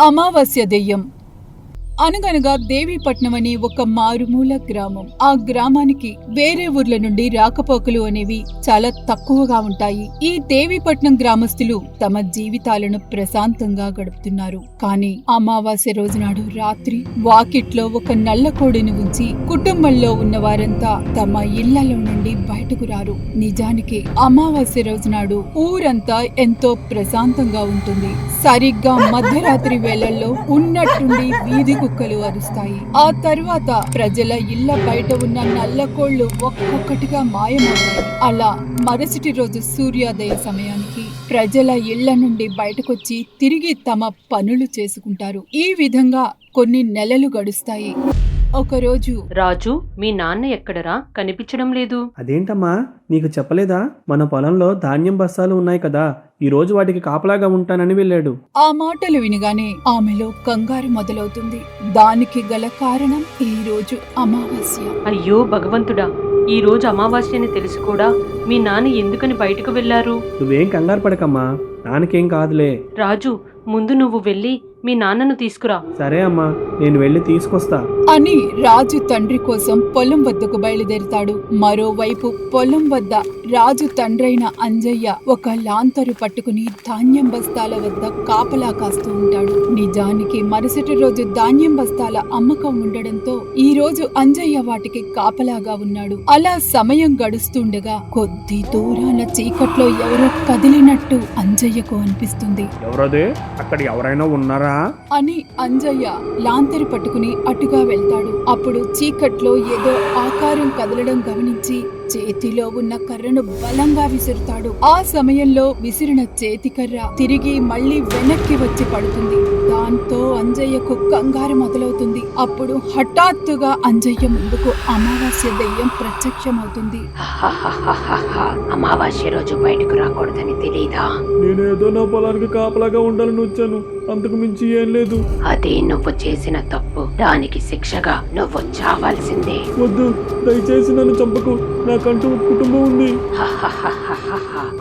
అమావాస్య దెయ్యం. అనగనగా దేవీపట్నం అనే ఒక మారుమూల గ్రామం. ఆ గ్రామానికి వేరే ఊర్ల నుండి రాకపోకలు అనేవి చాలా తక్కువగా ఉంటాయి. ఈ దేవీపట్నం గ్రామస్తులు తమ జీవితాలను ప్రశాంతంగా గడుపుతున్నారు. కానీ అమావాస్య రోజునాడు రాత్రి వాకిట్లో ఒక నల్ల కోడిని ఉంచి కుటుంబంలో ఉన్న వారంతా తమ ఇళ్లలో నుండి బయటకు రారు. నిజానికి అమావాస్య రోజునాడు ఊరంతా ఎంతో ప్రశాంతంగా ఉంటుంది. సరిగ్గా మధ్యరాత్రి వేళల్లో ఉన్నట్టుండి వీధి కుక్కలు అరుస్తాయి. ఆ తరువాత ప్రజల ఇళ్ల బయట ఉన్న నల్ల కోళ్లు ఒక్కొక్కటిగా మాయమవుతాయి. అలా మరుసటి రోజు సూర్యోదయ సమయానికి ప్రజల ఇళ్ల నుండి బయటకొచ్చి తిరిగి తమ పనులు చేసుకుంటారు. ఈ విధంగా కొన్ని నెలలు గడుస్తాయి. ఒకరోజు, రాజు, మీ నాన్న ఎక్కడరా? కనిపించడం లేదు. అదేంటమ్మా, నీకు చెప్పలేదా? మన పొలంలో ధాన్యం బస్తాలు ఉన్నాయి కదా, ఈ రోజు వాటికి కాపలాగా ఉంటానని వెళ్ళాడు. ఆ మాటలు వినగానే ఆమెలో కంగారు మొదలవుతుంది. దానికి గల కారణం ఈ రోజు అమావాస్య. అయ్యో భగవంతుడా, ఈ రోజు అమావాస్య అని తెలిసి కూడా మీ నాన్న ఎందుకని బయటకు వెళ్లారు? నువ్వేం కంగారు పడకమ్మా, నాన్నకేం కాదులే. రాజు, ముందు నువ్వు వెళ్ళి మీ నాన్నను తీసుకురా. సరే అమ్మా, నేను వెళ్ళి తీసుకొస్తా అని రాజు తండ్రి కోసం పొలం వద్దకు బయలుదేరుతాడు. మరోవైపు పొలం వద్ద రాజు తండ్రైన అంజయ్య ఒక లాంతరు పట్టుకుని ధాన్యం బస్తాల వద్ద కాపలా కాస్తూ ఉంటాడు. నిజానికి మరుసటి రోజు ధాన్యం బస్తాల అమ్మకం ఉండడంతో ఈ రోజు అంజయ్య వాటికి కాపలాగా ఉన్నాడు. అలా సమయం గడుస్తుండగా కొద్ది దూరాన చీకట్లో ఎవరో కదిలినట్టు అంజయ్యకు అనిపిస్తుంది. ఎవరదే? అక్కడ ఎవరైనా ఉన్నారా అని అంజయ్య లాంతరు పట్టుకుని అటుగా వెళ్తాడు. అప్పుడు చీకట్లో ఏదో ఆకారం కదలడం గమనించి చేతిలో ఉన్న కర్రను బలంగా విసురుతాడు. ఆ సమయంలో విసిరిన చేతి కర్ర తిరిగి మళ్లీ వెనక్కి వచ్చి పడుతుంది. దాంతో అంజయ్యకు కంగారు మొదలవుతుంది. అప్పుడు హఠాత్తుగా అంజయ్య ముందుకు అమావాస్య దెయ్యం ప్రత్యక్షమవుతుంది. అమావాస్య రోజు బయటకు రాకూడదని తెలీదా? నేనేదో నా పొలానికి కాపలాగా ఉండాలని వచ్చాను, అంతకు మించి ఏం లేదు. అదే నువ్వు చేసిన తప్పు. దానికి శిక్షగా నువ్వు చావాల్సిందే. వద్దు, దయచేసి నన్ను చంపకు, నాకంటూ కుటుంబం ఉంది.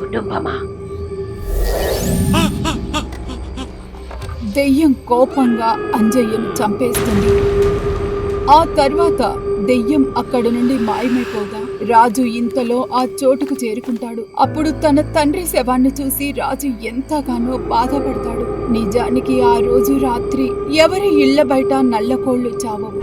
కుటుంబమా? దెయ్యం కోపంగా అంజయ్యను చంపేస్తుంది. ఆ తర్వాత దెయ్యం అక్కడి నుండి మాయమైపోగా రాజు ఇంతలో ఆ చోటుకు చేరుకుంటాడు. అప్పుడు తన తండ్రి శవాన్ని చూసి రాజు ఎంతగానో బాధపడతాడు. నిజానికి ఆ రోజు రాత్రి ఎవరి ఇళ్ల బయట నల్లకోళ్లు చావవు.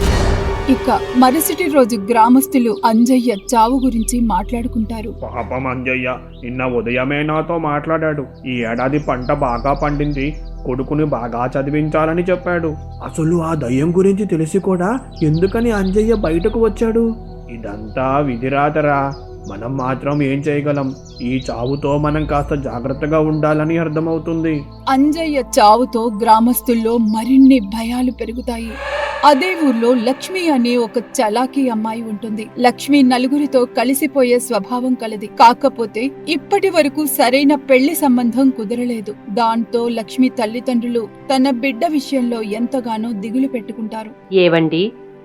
ఇక మరుసటి రోజు గ్రామస్తులు అంజయ్య చావు గురించి మాట్లాడుకుంటారు. పాపం అంజయ్య నిన్న ఉదయమే నాతో మాట్లాడాడు. ఈ ఏడాది పంట బాగా పండింది, కొడుకుని బాగా చదివించాలని చెప్పాడు. అసలు ఆ దయ్యం గురించి తెలిసి కూడా ఎందుకని అంజయ్య బయటకు వచ్చాడు? ఇదంతా విధిరాతరా. మనం మాత్రం ఏం చేయగలం? ఈ చావుతో మనం కాస్త జాగ్రత్తగా ఉండాలని అర్థమవుతుంది. అంజయ్య చావుతో గ్రామస్తుల్లో మరిన్ని భయాలు పెరుగుతాయి. అదే ఊర్లో లక్ష్మి అనే ఒక చలాకీ అమ్మాయి ఉంటుంది. లక్ష్మి నలుగురితో కలిసిపోయే స్వభావం కలది. కాకపోతే ఇప్పటి వరకు సరైన పెళ్లి సంబంధం కుదరలేదు. దాంతో లక్ష్మి తల్లిదండ్రులు తన బిడ్డ విషయంలో ఎంతగానో దిగులు పెట్టుకుంటారు. ఏవండి,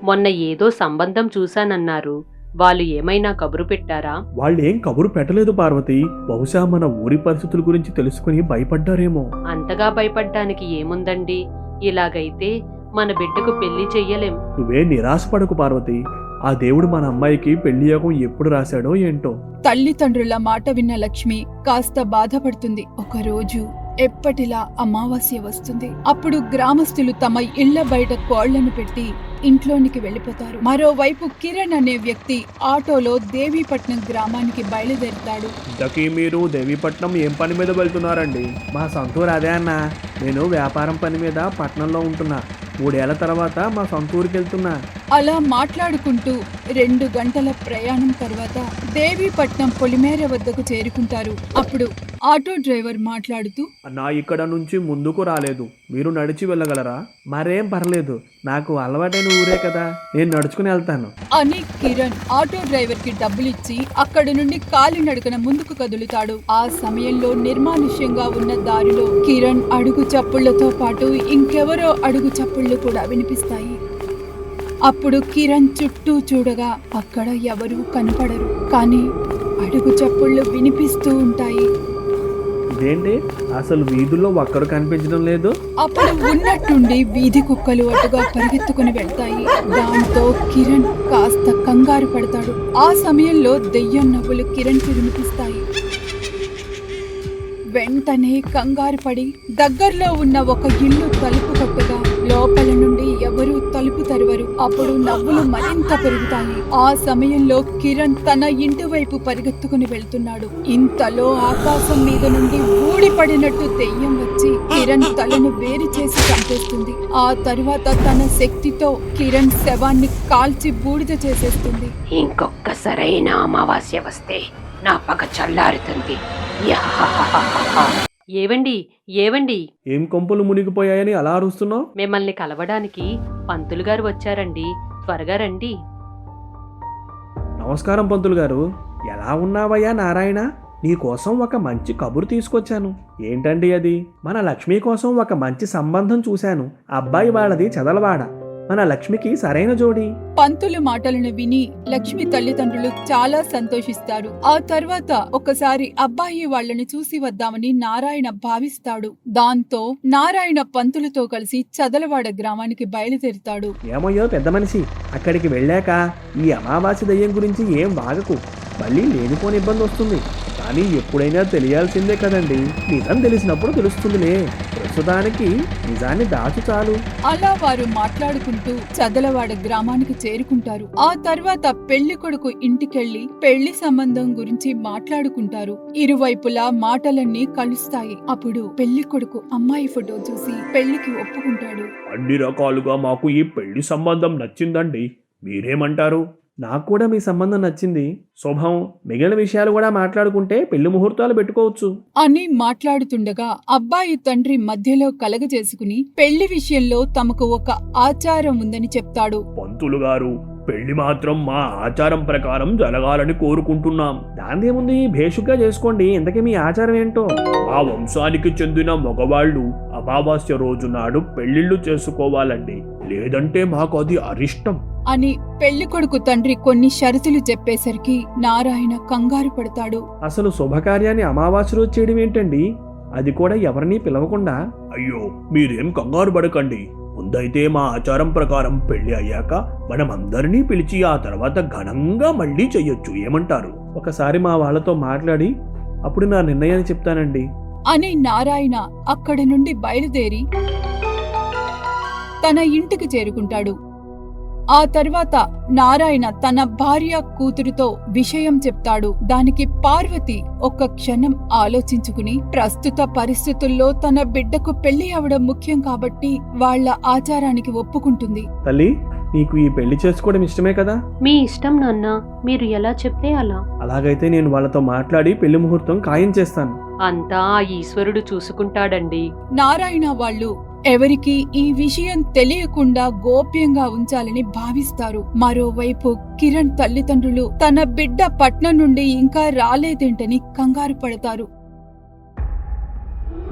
మొన్న ఏదో సంబంధం చూశానన్నారు, వాళ్ళు ఏమైనా కబురు పెట్టారా? వాళ్ళేం కబురు పెట్టలేదు పార్వతి. బహుశా మన ఊరి పరిస్థితుల గురించి తెలుసుకుని భయపడ్డారేమో. అంతగా భయపడ్డానికి ఏముందండి? ఇలాగైతే మన బిడ్డకు పెళ్లి చెయ్యలేం. నువ్వే నిరాశపడకు పార్వతి. ఆ దేవుడు మన అమ్మాయికి పెళ్లి యోగం ఎప్పుడు రాశాడో ఏంటో. తల్లిదండ్రుల మాట విన్న లక్ష్మి కాస్త బాధపడుతుంది. ఒకరోజు ఎప్పటిలా అమావాస్య వస్తుంది. అప్పుడు గ్రామస్తులు తమ ఇళ్ల బయట కోళ్లను పెట్టి ఇంట్లోనికి వెళ్లిపోతారు. మరోవైపు కిరణ్ అనే వ్యక్తి ఆటోలో దేవీపట్నం గ్రామానికి బయలుదేరుతాడు. ఇంతకీ మీరు దేవీపట్నం ఏం పని మీద వెళ్తున్నారండి? మా సొంతూరు అదే అన్న. నేను వ్యాపారం పని మీద పట్నంలో ఉంటున్నా. 3 ఏళ్ల తర్వాత మా సొంతూరుకి వెళ్తున్నా. అలా మాట్లాడుకుంటూ 2 గంటల ప్రయాణం తర్వాత దేవీపట్నం పొలిమేర వద్దకు చేరుకుంటారు. అప్పుడు ఆటో డ్రైవర్ మాట్లాడుతూ, అన్నా, ఇక్కడ నుంచి ముందుకు రాలేదు, మీరు నడిచి వెళ్ళగలరా? మరేం పర్లేదు, నాకు అలవాటైన ఊరే కదా, నేను నడుచుకుని వెళ్తాను అని కిరణ్ ఆటో డ్రైవర్ కి డబ్బులిచ్చి అక్కడి నుండి కాలినడకన ముందుకు కదులుతాడు. ఆ సమయంలో నిర్మానుష్యంగా ఉన్న దారిలో కిరణ్ అడుగు చప్పుళ్లతో పాటు ఇంకెవరో అడుగు చప్పుళ్లు కూడా వినిపిస్తాయి. అప్పుడు కిరణ్ చుట్టూ చూడగా అక్కడ ఎవరూ కనపడరు. కానీ అడుగు చప్పుళ్లు వినిపిస్తూ ఉంటాయి. ఇదేంటి, అసలు వీధుల్లో ఒక్కరు కనిపించడం లేదు. అప్పుడు ఉన్నట్టుండి వీధి కుక్కలు అటుగా పరిగెత్తుకుని వెళ్తాయి. దాంతో కిరణ్ కాస్త కంగారు పడతాడు. ఆ సమయంలో దెయ్యం నవ్వులు కిరణ్కి వినిపిస్తాయి. వెంటనే కంగారు పడి దగ్గరలో ఉన్న ఒక ఇల్లు తలుపు కొట్టగా లోపల నుండి ఎవరూ తలుపు తెరవరు. అప్పుడు నవ్వులు మరింత పెరుగుతాయి. ఆ సమయంలో కిరణ్ తన ఇంటి వైపు పరిగెత్తుకుని వెళ్తున్నాడు. ఇంతలో ఆకాశం మీద నుండి ఊడిపడినట్టు దెయ్యం వచ్చి కిరణ్ తలను వేరు చేసి చంపేస్తుంది. ఆ తరువాత తన శక్తితో కిరణ్ శవాన్ని కాల్చి బూడిద చేసేస్తుంది. ఇంకొక సరైన అమావాస్య వస్తే నా పగ చల్లారుతుంది. యాహాహాహాహా. ఏవండి ఏవండి, ఏం కొంపలు మునిగిపోయాయని అలా అరుస్తున్నావు? మిమ్మల్ని కలవడానికి పంతులు గారు వచ్చారండి, త్వరగా రండి. నమస్కారం పంతులు గారు. ఎలా ఉన్నావయ్యా నారాయణ? నీ కోసం ఒక మంచి కబురు తీసుకొచ్చాను. ఏంటండి అది? మన లక్ష్మి కోసం ఒక మంచి సంబంధం చూశాను. అబ్బాయి వాళ్ళది చదలవాడ. మన లక్ష్మికి సరైన జోడి. పంతులు మాటలను విని లక్ష్మి తల్లిదండ్రులు చాలా సంతోషిస్తారు. ఆ తర్వాత ఒకసారి అబ్బాయి వాళ్లను చూసి వద్దామని నారాయణ భావిస్తాడు. దాంతో నారాయణ పంతులతో కలిసి చదలవాడ గ్రామానికి బయలుదేరుతాడు. ఏమయ్యో పెద్ద మనిషి, అక్కడికి వెళ్ళాక ఈ అమావాస్య దయ్యం గురించి ఏం వాగకు. మళ్ళీ లేనిపోని ఇబ్బంది వస్తుంది. కానీ ఎప్పుడైనా తెలియాల్సిందే కదండి. నిజం తెలిసినప్పుడు తెలుస్తుందిలే. ప్రస్తుతానికి నిజాన్ని దాచు చాలు. అలా వారు మాట్లాడుకుంటూ చదలవాడ గ్రామానికి చేరుకుంటారు. ఆ తర్వాత పెళ్లి కొడుకు ఇంటికెళ్లి పెళ్లి సంబంధం గురించి మాట్లాడుకుంటారు. ఇరువైపులా మాటలన్నీ కలుస్తాయి. అప్పుడు పెళ్లి కొడుకు అమ్మాయి ఫోటో చూసి పెళ్లికి ఒప్పుకుంటాడు. అన్ని రకాలుగా మాకు ఈ పెళ్లి సంబంధం నచ్చిందండి. మీరేమంటారు? నాకు కూడా మీ సంబంధం నచ్చింది. శుభం. మిగిలిన విషయాలు కూడా మాట్లాడుకుంటే పెళ్లి ముహూర్తాలు పెట్టుకోవచ్చు అని మాట్లాడుతుండగా అబ్బాయి తండ్రి మధ్యలో కలగజేసుకుని పెళ్లి విషయంలో తమకు ఒక ఆచారం ఉందని చెప్తాడు. పంతులు గారు, పెళ్లి మాత్రం మా ఆచారం ప్రకారం జరగాలని కోరుకుంటున్నాం. దాందేముంది, భేషుగ్గా చేసుకోండి. ఇంతకీ మీ ఆచారం ఏంటో? మా వంశానికి చెందిన మగవాళ్ళు అమావాస్య రోజు నాడు పెళ్లిళ్లు చేసుకోవాలండి. లేదంటే మాకు అది అరిష్టం అని పెళ్లి కొడుకు తండ్రి కొన్ని షరతులు చెప్పేసరికి నారాయణ కంగారు పడతాడు. అసలు శుభకార్యాన్ని అమావాస్య రోజు చేయడం ఏంటండి? అది కూడా ఎవరిని పిలవకుండా. అయ్యో, మీరేం కంగారు పడకండి. ముందైతే మా ఆచారం ప్రకారం పెళ్లి అయ్యాక మనం అందరినీ పిలిచి ఆ తర్వాత ఘనంగా మళ్ళీ చెయ్యొచ్చు. ఏమంటారు? ఒకసారి మా వాళ్ళతో మాట్లాడి అప్పుడు నా నిర్ణయాన్ని చెప్తానండి అని నారాయణ అక్కడి నుండి బయలుదేరి తన ఇంటికి చేరుకుంటాడు. ఆ తర్వాత నారాయణ తన భార్య కూతురుతో విషయం చెప్తాడు. దానికి పార్వతి ఒక్క క్షణం ఆలోచించుకుని ప్రస్తుత పరిస్థితుల్లో తన బిడ్డకు పెళ్లి అవడం ముఖ్యం కాబట్టి వాళ్ళ ఆచారానికి ఒప్పుకుంటుంది. తల్లి, నీకు ఈ పెళ్లి చేసుకోవడం ఇష్టమే కదా? మీ ఇష్టం నాన్న, మీరు ఎలా చెప్తే అలా. అలాగైతే నేను వాళ్ళతో మాట్లాడి పెళ్లి ముహూర్తం ఖాయం చేస్తాను. అంతా ఆ ఈశ్వరుడు చూసుకుంటాడండి. నారాయణ వాళ్ళు ఎవరికి ఈ విషయం తెలియకుండా గోప్యంగా ఉంచాలని భావిస్తారు. మరోవైపు కిరణ్ తల్లిదండ్రులు తన బిడ్డ పట్నం నుండి ఇంకా రాలేదేంటని కంగారు పడతారు.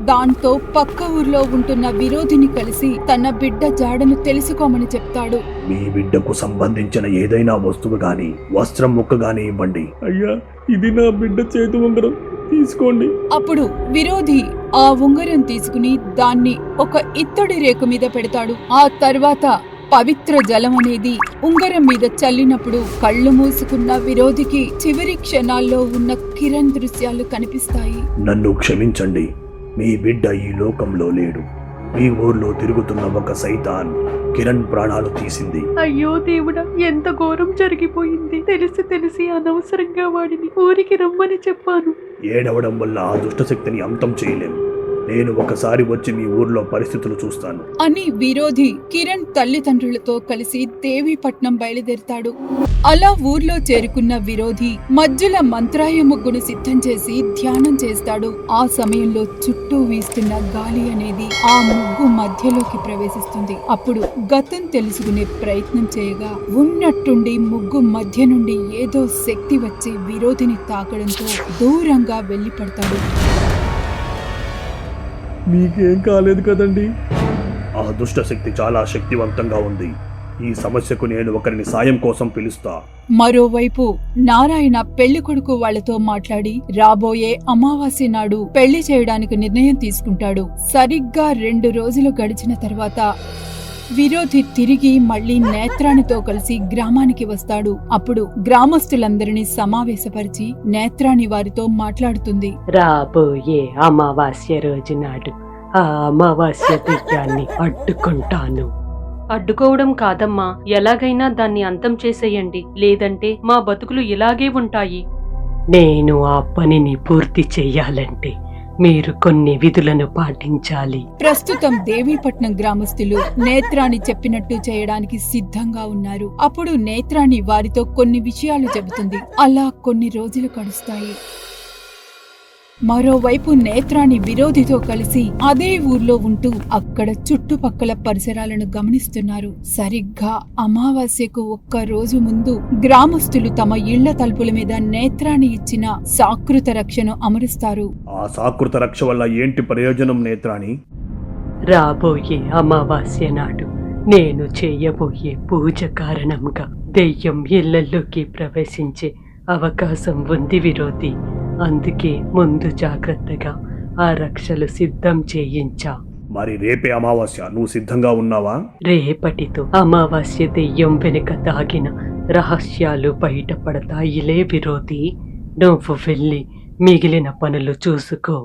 దాంతో పక్క ఊర్లో ఉంటున్న విరోధిని కలిసి తన బిడ్డ జాడను తెలుసుకోమని చెప్తాడు. మీ బిడ్డకు సంబంధించిన ఏదైనా వస్తువు గాని వస్త్రం ముక్క గాని ఇవ్వండి. అయ్యా, ఇది నా బిడ్డ చేతి ఉంగరం, తీసుకోండి. అప్పుడు విరోధి ఆ ఉంగరం తీసుకుని దాన్ని ఒక ఇత్తడి రేకు మీద పెడతాడు. ఆ తర్వాత పవిత్ర జలం అనేది ఉంగరం మీద చల్లినప్పుడు కళ్ళు మూసుకున్న విరోధికి చివరి క్షణాల్లో ఉన్న కిరణ్ దృశ్యాలు కనిపిస్తాయి. నన్ను క్షమించండి, మీ బిడ్డ ఈ లోకంలో లేడు. మీ ఊర్లో తిరుగుతున్న ఒక సైతాన్ కిరణ్ ప్రాణాలు తీసింది. అయ్యో దేవుడా, ఎంత ఘోరం జరిగిపోయింది. తెలిసి అనవసరంగా వాడిని ఊరికి రమ్మని చెప్పాను. ఏడవడం వల్ల ఆ దుష్టశక్తిని అంతం చేయలేం. నేను ఒకసారి వచ్చి మీ ఊర్లో పరిస్థితులు చూస్తాను అని విరోధి కిరణ్ తల్లిదండ్రులతో కలిసి దేవీపట్నం బయలుదేరుతాడు. అలా ఊర్లో చేరుకున్న విరోధి మధ్యల మంత్రాయ ముగ్గును సిద్ధం చేసి ధ్యానం చేస్తాడు. ఆ సమయంలో చుట్టూ వీస్తున్న గాలి అనేది ఆ ముగ్గు మధ్యలోకి ప్రవేశిస్తుంది. అప్పుడు గతం తెలుసుకునే ప్రయత్నం చేయగా ఉన్నట్టుండి ముగ్గు మధ్య నుండి ఏదో శక్తి వచ్చి విరోధిని తాకడంతో దూరంగా వెళ్లి పడతాడు. మీకేం కాలేదు కదండి? ఆ దుష్టశక్తి చాలా శక్తివంతంగా ఉంది. ఈ సమస్యకు నేను ఒకరిని సాయం కోసం పిలుస్తా. మరోవైపు నారాయణ పెళ్లి కొడుకు వాళ్లతో మాట్లాడి రాబోయే అమావాస్య నాడు పెళ్లి చేయడానికి నిర్ణయం తీసుకుంటాడు. సరిగ్గా 2 రోజులు గడిచిన తర్వాత విరోధి తిరిగి మళ్లీ నేత్రానితో కలిసి గ్రామానికి వస్తాడు. అప్పుడు గ్రామస్తులందరినీ సమావేశపరిచి నేత్రాని వారితో మాట్లాడుతుంది. రాబోయే అమావాస్య రోజు నాడు ఆ అమావాస్య దెయ్యాన్ని అడ్డుకుంటాను. అడ్డుకోవడం కాదమ్మా, ఎలాగైనా దాన్ని అంతం చేసేయండి, లేదంటే మా బతుకులు ఇలాగే ఉంటాయి. నేను ఆ పనిని పూర్తి చెయ్యాలంటే మీరు కొన్ని విధులను పాటించాలి. ప్రస్తుతం దేవీపట్నం గ్రామస్తులు నేత్రాని చెప్పినట్టు చేయడానికి సిద్ధంగా ఉన్నారు. అప్పుడు నేత్రాని వారితో కొన్ని విషయాలు చెబుతుంది. అలా కొన్ని రోజులు గడుస్తాయి. మరోవైపు నేత్రాని విరోధితో కలిసి అదే ఊర్లో ఉంటూ అక్కడ చుట్టుపక్కల పరిసరాలను గమనిస్తున్నారు. సరిగ్గా అమావాస్యకు 1 రోజు ముందు గ్రామస్తులు తమ ఇళ్ల తలుపుల మీద నేత్రాని ఇచ్చిన సాకృత రక్షను అమరుస్తారు. ఆ సాకృత రక్ష వల్ల ఏంటి ప్రయోజనం నేత్రాని? రాబోయే అమావాస్య నాడు నేను చేయబోయే పూజ కారణంగా దెయ్యం ఇళ్లలోకి ప్రవేశించే అవకాశం ఉంది విరోధి. అందుకే ముందు జాగ్రత్తగా ఆ రక్షలు సిద్ధం చేయించా. మరి రేపే అమావాస్య, నువ్వు సిద్ధంగా ఉన్నావా? రేపటితో అమావాస్య దెయ్యం వెనుక దాగిన రహస్యాలు బయటపడతాయిలే విరోధి. నువ్వు వెళ్ళి మిగిలిన పనులు చూసుకో.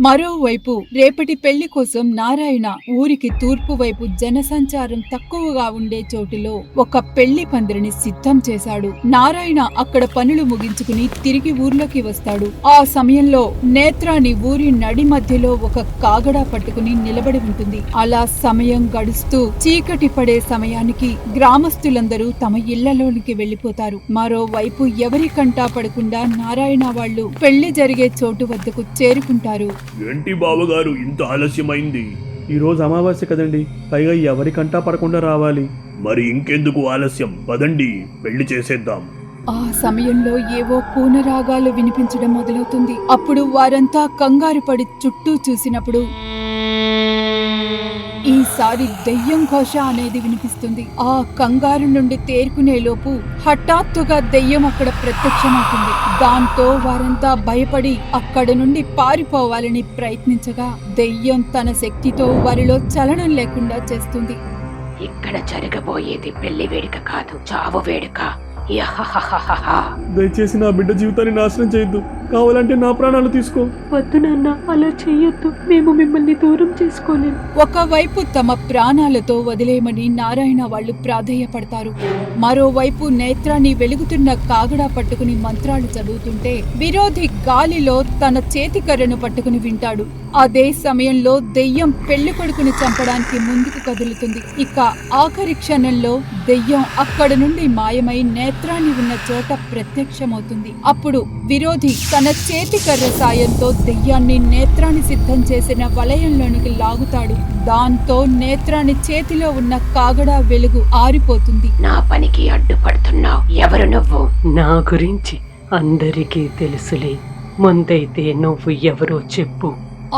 మరోవైపు రేపటి పెళ్లి కోసం నారాయణ ఊరికి తూర్పు వైపు జనసంచారం తక్కువగా ఉండే చోటులో ఒక పెళ్లి పందిరిని సిద్ధం చేశాడు. నారాయణ అక్కడ పనులు ముగించుకుని తిరిగి ఊర్లోకి వస్తాడు. ఆ సమయంలో నేత్రాని ఊరి నడి మధ్యలో ఒక కాగడా పట్టుకుని నిలబడి ఉంటుంది. అలా సమయం గడుస్తూ చీకటి పడే సమయానికి గ్రామస్తులందరూ తమ ఇళ్లలోనికి వెళ్లిపోతారు. మరోవైపు ఎవరి కంటా పడకుండా నారాయణ వాళ్ళు పెళ్లి జరిగే చోటు వద్దకు చేరుకుంటారు. ఏంటి బావగారు ఇంత ఆలస్యమైంది? ఈరోజు అమావాస్య కదండి, పైగా ఎవరికంటా పడకుండా రావాలి. మరి ఇంకెందుకు ఆలస్యం, పదండి పెళ్లి చేసేద్దాం. ఆ సమయంలో ఏవో కూనరాగాలు వినిపించడం మొదలవుతుంది. అప్పుడు వారంతా కంగారు పడి చుట్టూ చూసినప్పుడు ఈసారి దెయ్యం ఘోష అనేది వినిపిస్తుంది. ఆ కంగారు నుండి తేరుకునే లోపు హఠాత్తుగా దెయ్యం అక్కడ ప్రత్యక్షమవుతుంది. దాంతో వారంతా భయపడి అక్కడ నుండి పారిపోవాలని ప్రయత్నించగా దెయ్యం తన శక్తితో వారిలో చలనం లేకుండా చేస్తుంది. ఇక్కడ జరగబోయేది పెళ్లి వేడుక కాదు, చావు వేడుక. దయచేసి నా బిడ్డ జీవితాన్ని నాశనం చేయొద్దు, కావాలంటే నా ప్రాణాలు తీసుకో. వద్దు నాన్న, అలా చెయ్యొద్దు, మేము మిమ్మల్ని దూరం చేసుకోలేం. ఒకవైపు తమ ప్రాణాలతో వదిలేయమని నారాయణ వాళ్ళు ప్రాధేయపడతారు. మరోవైపు నేత్రాన్ని వెలుగుతున్న కాగడా పట్టుకుని మంత్రాలు చదువుతుంటే విరోధి గాలిలో తన చేతికర్రను పట్టుకుని వింటాడు. అదే సమయంలో దెయ్యం పెళ్లి కొడుకుని చంపడానికి ముందుకు కదులుతుంది. ఇక ఆఖరి క్షణంలో దెయ్యం అక్కడ నుండి మాయమై నేత్రాన్ని ఉన్న చోట ప్రత్యక్షమవుతుంది. అప్పుడు విరోధి తన చేతికర్ర సాయంతో దెయ్యాన్ని నేత్రాన్ని సిద్ధం చేసిన వలయంలోనికి లాగుతాడు. దాంతో నేత్రాన్ని చేతిలో ఉన్న కాగడా వెలుగు ఆరిపోతుంది. నా పనికి అడ్డుపడుతున్నావు, ఎవరు నువ్వు? నా గురించి అందరికీ తెలుసులే, ముందైతే నువ్వు ఎవరో చెప్పు.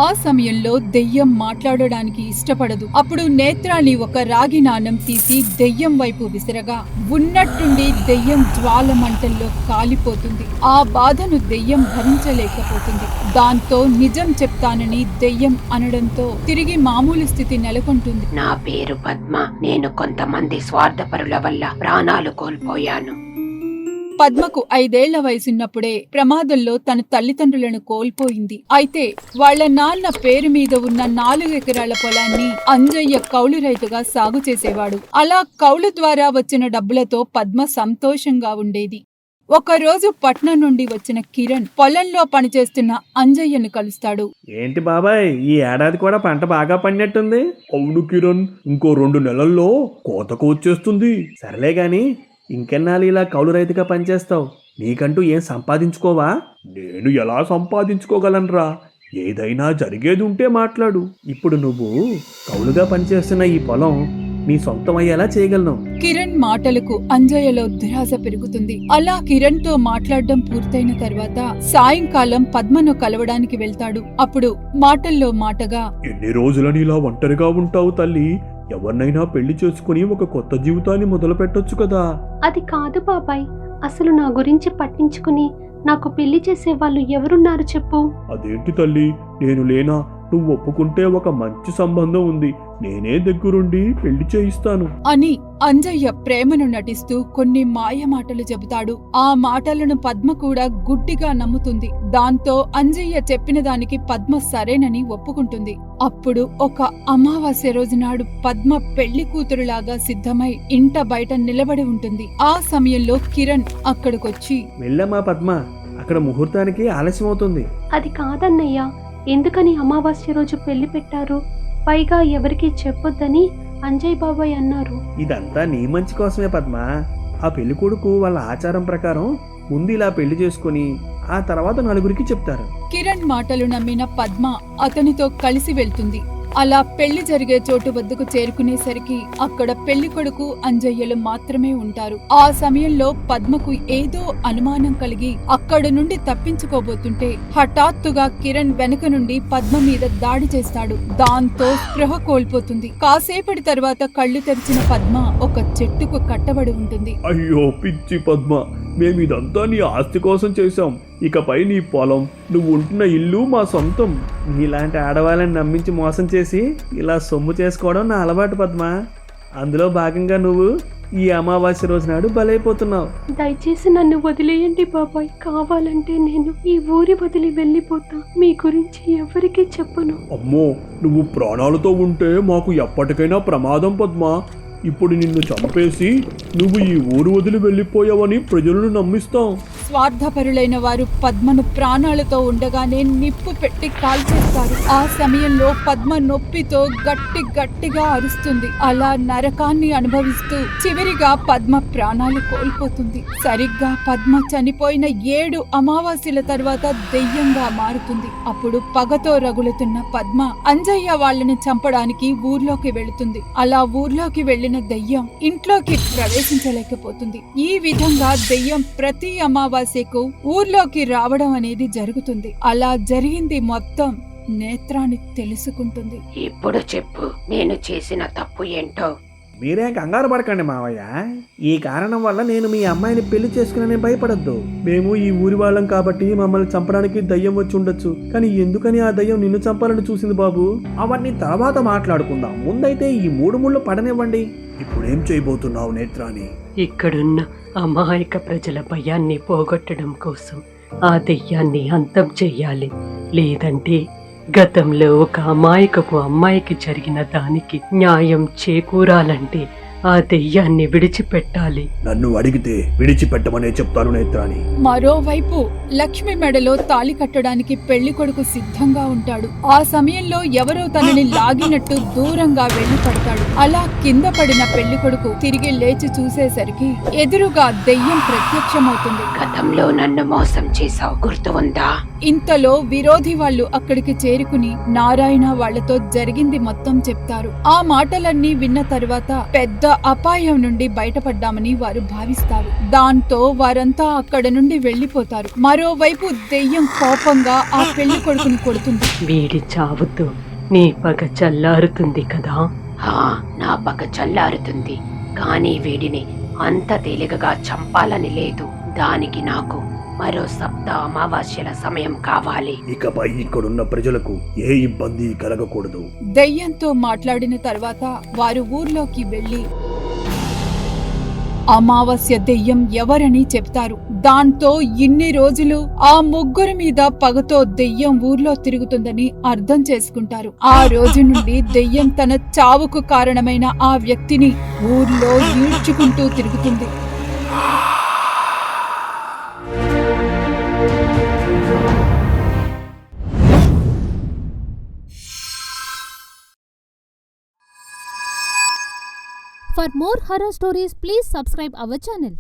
ఆ సమయంలో దెయ్యం మాట్లాడడానికి ఇష్టపడదు. అప్పుడు నేత్రాన్ని ఒక రాగి నాణెం తీసి దెయ్యం వైపు విసిరగా ఉన్నట్టుండి దెయ్యం జ్వాల మంటల్లో కాలిపోతుంది. ఆ బాధను దెయ్యం భరించలేకపోతుంది. దాంతో నిజం చెప్తానని దెయ్యం అనడంతో తిరిగి మామూలు స్థితి నెలకొంటుంది. నా పేరు పద్మ, నేను కొంతమంది స్వార్థపరుల వల్ల ప్రాణాలు కోల్పోయాను. పద్మకు 5 ఏళ్ల వయసున్నప్పుడే ప్రమాదంలో తన తల్లిదండ్రులను కోల్పోయింది. అయితే వాళ్ల నాన్న పేరు మీద ఉన్న 4 ఎకరాల పొలాన్ని అంజయ్య కౌలు రైతుగా సాగు చేసేవాడు. అలా కౌలు ద్వారా వచ్చిన డబ్బులతో పద్మ సంతోషంగా ఉండేది. ఒకరోజు పట్నం నుండి వచ్చిన కిరణ్ పొలంలో పనిచేస్తున్న అంజయ్యను కలుస్తాడు. ఏంటి బాబాయ్, ఈ ఏడాది కూడా పంట బాగా పండినట్టుంది? అవును కిరణ్, ఇంకో 2 నెలల్లో కోతకు వచ్చేస్తుంది. సర్లే గాని ఇంకెన్నాళ్ళు ఇలా కౌలు రైతుగా పనిచేస్తావు? నీకంటూ ఏం సంపాదించుకోవా? నేను ఎలా సంపాదించుకోగలనురా? ఏదైనా జరిగేది ఉంటే మాట్లాడు. ఇప్పుడు నువ్వు కౌలుగా పనిచేస్తున్న ఈ పొలం నీ సొంతం అయ్యేలా చేయగలను. కిరణ్ మాటలకు అంజయ్యలో దురాశ పెరుగుతుంది. అలా కిరణ్ తో మాట్లాడడం పూర్తయిన తర్వాత సాయంకాలం పద్మను కలవడానికి వెళ్తాడు. అప్పుడు మాటల్లో మాటగా, ఎన్ని రోజులని ఇలా ఒంటరిగా ఉంటావు తల్లి? ఎవరినైనా పెళ్లి చేసుకుని ఒక కొత్త జీవితాన్ని మొదలు పెట్టొచ్చు కదా. అది కాదు బాబాయ్, అసలు నా గురించి పట్టించుకుని నాకు పెళ్లి చేసే వాళ్ళు ఎవరున్నారు చెప్పు. అదేంటి తల్లి, నేను లేనా? నువ్వు ఒప్పుకుంటే ఒక మంచి సంబంధం ఉంది, నేనే దగ్గరుండి పెళ్లి చేయిస్తాను అని అంజయ్య ప్రేమను నటిస్తూ కొన్ని మాయ మాటలు చెబుతాడు. ఆ మాటలను పద్మ కూడా గుడ్డిగా నమ్ముతుంది. దాంతో అంజయ్య చెప్పిన దానికి పద్మ సరేనని ఒప్పుకుంటుంది. అప్పుడు ఒక అమావాస్య రోజు నాడు పద్మ పెళ్లి కూతురులాగా సిద్ధమై ఇంట బయట నిలబడి ఉంటుంది. ఆ సమయంలో కిరణ్ అక్కడికొచ్చి, వెళ్ళమ్మా పద్మ, అక్కడ ముహూర్తానికి ఆలస్యం అవుతుంది. అది కాదన్నయ్యా, ఎందుకని అమావాస్య రోజు పెళ్లి పెట్టారు? పైగా ఎవరికీ చెప్పొద్దని అంజయ్ బాబాయ్ అన్నారు. ఇదంతా నీ మంచి కోసమే పద్మ. ఆ పెళ్లి కొడుకు వాళ్ళ ఆచారం ప్రకారం ముందు ఇలా పెళ్లి చేసుకుని ఆ తర్వాత నలుగురికి చెప్తారు. కిరణ్ మాటలు నమ్మిన పద్మ అతనితో కలిసి వెళ్తుంది. అలా పెళ్లి జరిగే చోటు వద్దకు చేరుకునేసరికి అక్కడ పెళ్లి కొడుకు అంజయ్యలు మాత్రమే ఉంటారు. ఆ సమయంలో పద్మకు ఏదో అనుమానం కలిగి అక్కడ నుండి తప్పించుకోబోతుంటే హఠాత్తుగా కిరణ్ వెనుక నుండి పద్మ మీద దాడి చేస్తాడు. దాంతో స్పృహ కోల్పోతుంది. కాసేపటి తర్వాత కళ్ళు తెరిచిన పద్మ ఒక చెట్టుకు కట్టబడి ఉంటుంది. అయ్యో పిచ్చి పద్మ, మేమిదంతా నీ ఆస్తి కోసం చేశాం. ఇకపై నీ పొలం, నువ్వు ఉంటున్న ఇల్లు మా సొంతం. నీలాంటి ఆడవాళ్ళని నమ్మించి మోసం చేసి ఇలా సొమ్ము చేసుకోవడం నా అలవాటు పద్మ. అందులో భాగంగా నువ్వు ఈ అమావాస్య రోజు నాడు బలైపోతున్నావు. దయచేసి నన్ను వదిలేయండి బాబాయ్, కావాలంటే నేను ఈ ఊరి వదిలి వెళ్ళిపోతా. మీ గురించి ఎవరికీ చెప్పను. అమ్మో, నువ్వు ప్రాణాలతో ఉంటే మాకు ఎప్పటికైనా ప్రమాదం పద్మ. ఇప్పుడు నిన్ను చంపేసి నువ్వు ఈ ఊరు వదిలి వెళ్ళిపోయావని ప్రజలను నమ్మిస్తాం. స్వార్థపరులైన వారు పద్మను ప్రాణాలతో ఉండగానే నిప్పు పెట్టి కాల్చేస్తారు. ఆ సమయంలో పద్మ నొప్పితో గట్టిగా అరుస్తుంది. అలా నరకాన్ని అనుభవిస్తూ చివరిగా పద్మ ప్రాణాలు కోల్పోతుంది. సరిగ్గా పద్మ చనిపోయిన 7 అమావాస్యల తర్వాత దెయ్యంగా మారుతుంది. అప్పుడు పగతో రగులుతున్న పద్మ అంజయ్య వాళ్ళని చంపడానికి ఊర్లోకి వెళుతుంది. అలా ఊర్లోకి వెళ్లిన దెయ్యం ఇంట్లోకి ప్రవేశించలేకపోతుంది. ఈ విధంగా దెయ్యం ప్రతి అమావాస్యకు ఊర్లోకి రావడం అనేది జరుగుతుంది. అలా జరిగింది మొత్తం నేత్రాన్ని తెలుసుకుంటుంది. ఇప్పుడు చెప్పు, నేను చేసిన తప్పు ఏంటో. మీరేం కంగారు పడకండి మావయ్య. ఈ కారణం వల్ల నేను మీ అమ్మాయిని పెళ్లి చేసుకునే భయపడద్దు. మేము ఈ ఊరి వాళ్ళం కాబట్టి మమ్మల్ని చంపడానికి దయ్యం వచ్చి ఉండొచ్చు. కానీ ఎందుకని ఆ దయ్యం నిన్ను చంపాలని చూసింది బాబు? అవన్నీ తర్వాత మాట్లాడుకుందాం. ముందైతే ఈ 3 ముళ్ళు పడనివ్వండి. ఇప్పుడేం చేయబోతున్నావు నేత్రాని? ఇక్కడున్న అమాయక ప్రజల భయాన్ని పోగొట్టడం కోసం ఆ దెయ్యాన్ని అంతం చెయ్యాలి. లేదంటే గతంలో ఒక అమాయకపు అమ్మాయికి జరిగిన దానికి న్యాయం చేకూరాలంటే ఆ దెయ్యాన్ని విడిచిపెట్టాలి. నన్ను అడిగితే విడిచిపెట్టమనే చెప్తాను నేత్రాని. మరోవైపు లక్ష్మి మెడలో తాళి కట్టడానికి పెళ్లి కొడుకు సిద్ధంగా ఉంటాడు. ఆ సమయంలో ఎవరో తనని లాగినట్టు దూరంగా వెళ్లి పడతాడు. అలా కింద పడిన పెళ్లి కొడుకు తిరిగి లేచి చూసేసరికి ఎదురుగా దెయ్యం ప్రత్యక్షమవుతుంది. గతంలో నన్ను మోసం చేసావు, గుర్తు ఉందా? ఇంతలో విరోధి వాళ్ళు అక్కడికి చేరుకుని నారాయణ వాళ్లతో జరిగింది మొత్తం చెప్తారు. ఆ మాటలన్నీ విన్న తరువాత పెద్ద అపాయం నుండి బయటపడ్డామని వారు భావిస్తారు. దాంతో వారంతా అక్కడ నుండి వెళ్లిపోతారు. మరోవైపు దెయ్యం కోపంగా ఆ పెళ్లి కొడుకుని కొడుతుంది. వీడి చావుతో నీ పగ చల్లారుతుంది కదా? నా పగ చల్లారుతుంది, కానీ వీడిని అంత తేలికగా చంపాలని లేదు. దానికి నాకు మరో 7 అమావాస్యల సమయం కావాలి. ఇకపై ఇక్కడున్న ప్రజలకు ఏ ఇబ్బంది కలగకూడదు. దెయ్యంతో మాట్లాడిన తర్వాత వారు ఊర్లోకి వెళ్లి అమావాస్య దెయ్యం ఎవరని చెప్తారు. దాంతో ఇన్ని రోజులు ఆ ముగ్గురి మీద పగతో దెయ్యం ఊర్లో తిరుగుతుందని అర్థం చేసుకుంటారు. ఆ రోజు నుండి దెయ్యం తన చావుకు కారణమైన ఆ వ్యక్తిని ఊర్లో ఈడ్చుకుంటూ తిరుగుతుంది. For more horror stories, please subscribe our channel.